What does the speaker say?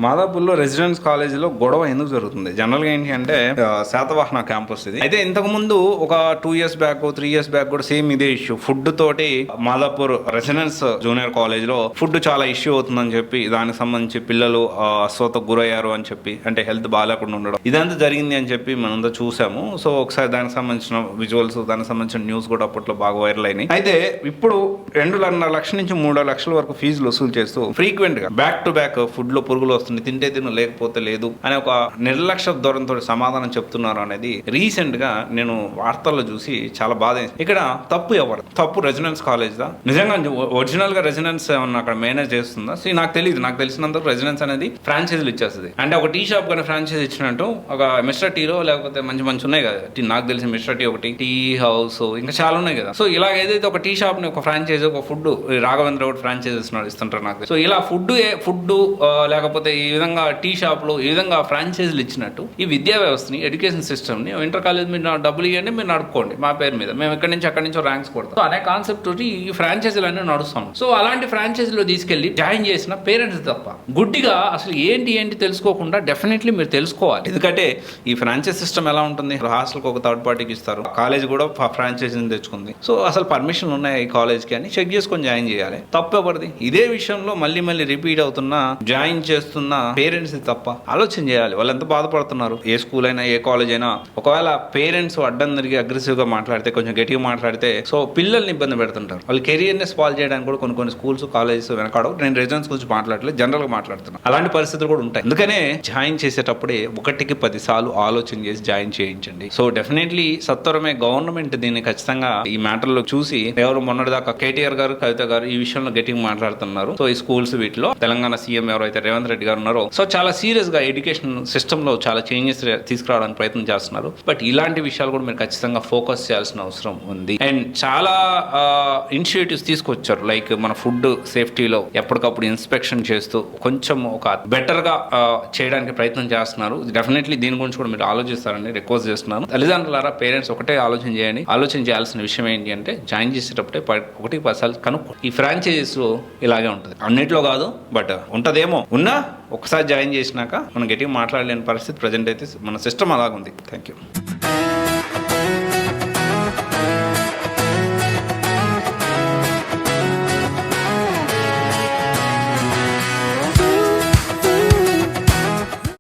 మాదాపూర్లో residence కాలేజీలో గొడవ ఎందుకు జరుగుతుంది? జనరల్ గా ఏంటి అంటే శాతవాహన క్యాంపస్ ఇది. అయితే ఇంతకు ముందు ఒక 2 years బ్యాక్ 3 years బ్యాక్ కూడా సేమ్ ఇదే ఇష్యూ. ఫుడ్ తోటి మాదాపూర్ రెసిడెన్స్ జూనియర్ కాలేజ్ లో ఫుడ్ చాలా ఇష్యూ అవుతుందని చెప్పి దానికి సంబంధించి పిల్లలు అస్వతకు గురయ్యారు అని చెప్పి, అంటే హెల్త్ బాగాలేకుండా ఉండడం, ఇదంతా జరిగింది అని చెప్పి మనంతా చూసాము. సో ఒకసారి దానికి సంబంధించిన విజువల్స్, దానికి సంబంధించిన న్యూస్ కూడా అప్పట్లో బాగా వైరల్ అయినాయి. అయితే ఇప్పుడు 2.5 లక్షల నుంచి 3 లక్షల వరకు ఫీజులు వసూలు చేస్తూ ఫ్రీక్వెంట్ గా బ్యాక్ టు బ్యాక్ ఫుడ్ లో పురుగులు వస్తుంది, తింటే తిను లేకపోతే లేదు అనే ఒక నిర్లక్ష్య ధోరణితో సమాధానం చెప్తున్నారు అనేది రీసెంట్ గా నేను వార్తల్లో చూసి చాలా బాధ. ఇక్కడ తప్పు ఎవరు? తప్పు రెసిడెన్స్ కాలేజ్ దా? నిజంగా ఒరిజినల్ గా రెసిడెన్స్ ఏమన్నా అక్కడ మేనేజ్ చేస్తుందా? నాకు తెలియదు. నాకు తెలిసినంత రెసిడెన్స్ అనేది ఫ్రాంచైజీలు ఇచ్చేస్తుంది. అంటే ఒక టీ షాప్ కానీ ఫ్రాంచైజీ ఇచ్చినట్టు ఒక మిస్టర్ టీలో లేకపోతే మంచి మంచి ఉన్నాయి కదా, నాకు తెలిసి మిస్టర్ టీ ఒకటి, టీ హౌస్, ఇంకా చాలా ఉన్నాయి కదా. సో ఇలా ఏదైతే ఒక టీ షాప్ ని ఒక ఫ్రాంచైజీ, ఒక ఫుడ్ రాఘవేంద్ర ఒకటి ఫ్రాంచైజీస్ ఇస్తుంటారు నాకు. సో ఇలా ఫుడ్ లేకపోతే ఈ విధంగా టీ షాప్లు ఈ విధంగా ఫ్రాంచైజీలు ఇచ్చినట్టు ఈ విద్యా వ్యవస్థని, ఎడ్యుకేషన్ సిస్టమ్ ని, ఇంటర్ కాలేజ్ మీరు డబ్బులు ఇవ్వండి, మీరు నడుపుకోండి మా పేరు మీద, మేము ఎక్కడి నుంచి అక్కడి నుంచో ర్యాంక్స్ కొడతాం అనే కాన్సెప్ట్ తోటి ఈ ఫ్రాంచైజీలు అన్నీ నడుస్తాం. సో అలాంటి ఫ్రాంచైజీలో తీసుకెళ్లి జాయిన్ చేసిన పేరెంట్స్ తప్ప గుడ్డిగా అసలు ఏంటి తెలుసుకోకుండా డెఫినెట్లీ మీరు తెలుసుకోవాలి. ఎందుకంటే ఈ ఫ్రాంచైజ్ సిస్టమ్ ఎలా ఉంటుంది? హాస్టల్కి ఒక థర్డ్ పార్టీకి ఇస్తారు, కాలేజ్ కూడా ఫ్రాంచైజీని తెచ్చుకుంది. సో అసలు పర్మిషన్ ఉన్నాయి ఈ కాలేజ్కి అని చెక్ చేసుకొని జాయిన్ చేయాలి. తప్పు ఎవరిది? ఇదే విషయంలో మళ్ళీ రిపీట్ అవుతున్నా జాయిన్ చేస్తున్న పేరెంట్స్ తప్ప. ఆలోచన చేయాలి, వాళ్ళు ఎంత బాధపడుతున్నారు. ఏ స్కూల్ అయినా ఏ కాలేజ్ అయినా ఒకవేళ పేరెంట్స్ అడ్డం తిరిగి అగ్రెసివ్ గా మాట్లాడితే, కొంచెం గట్టిగా మాట్లాడితే, సో పిల్లల్ని ఇబ్బంది పెడుతుంటారు. వాళ్ళు కెరియర్ ని స్పాల్ చేయడానికి కూడా కొన్ని స్కూల్స్ కాలేజెస్ వెనకాడవు. నేను రెసిడెన్స్ గురించి మాట్లాడలేదు, జనరల్ గా మాట్లాడుతున్నాను. అలాంటి పరిస్థితులు కూడా ఉంటాయి. అందుకనే జాయిన్ చేసేటప్పుడే 1కి 10 సార్లు ఆలోచన చేసి జాయిన్ చేయించండి. సో డెఫినెట్లీ సత్వరమే గవర్నమెంట్ దీన్ని ఖచ్చితంగా ఈ మ్యాటర్ లో చూసి, ఎవరు మొన్నటిదాకా కేటీఆర్ గారు, కవిత గారు ఈ విషయంలో గట్టిగా మాట్లాడుతున్నారు. సో ఈ స్కూల్స్ వీటిలో తెలంగాణ సీఎం ఎవరైతే రేవంత్ రెడ్డి గారు ఉన్నారో, సో చాలా సీరియస్ గా ఎడ్యుకేషన్ సిస్టమ్ లో చాలా చేంజెస్ తీసుకురావడానికి ప్రయత్నం చేస్తున్నారు. బట్ ఇలాంటి విషయాలు కూడా మీరు ఖచ్చితంగా ఫోకస్ చేయాల్సిన అవసరం ఉంది. అండ్ చాలా ఇనిషియేటివ్స్ తీసుకొచ్చారు. లైక్ మన ఫుడ్ సేఫ్టీలో ఎప్పటికప్పుడు ఇన్స్పెక్షన్ చేస్తూ కొంచెం ఒక బెటర్ గా చేయడానికి ప్రయత్నం చేస్తున్నారు. డెఫినెట్లీ దీని గురించి కూడా మీరు ఆలోచిస్తారని రిక్వెస్ట్ చేస్తున్నాను. తల్లిదండ్రులారా, పేరెంట్స్ ఒకటే ఆలోచన చేయండి. ఆలోచన చేయాల్సిన విషయం ఏంటి అంటే, జాయిన్ చేసేటప్పుడే 1కి 10 సార్లు కనుక్కో. ఈ ఫ్రాంచైజీస్ లో ఇలాగే ఉంటుంది, అన్నిట్లో కాదు బట్ ఉంటదేమో. ఉన్నా ఒకసారి జాయిన్ చేసినాక మనం గట్టిగా మాట్లాడలేని పరిస్థితి ప్రజెంట్ అయితే మన సిస్టమ్ అలాగుంది. Thank you.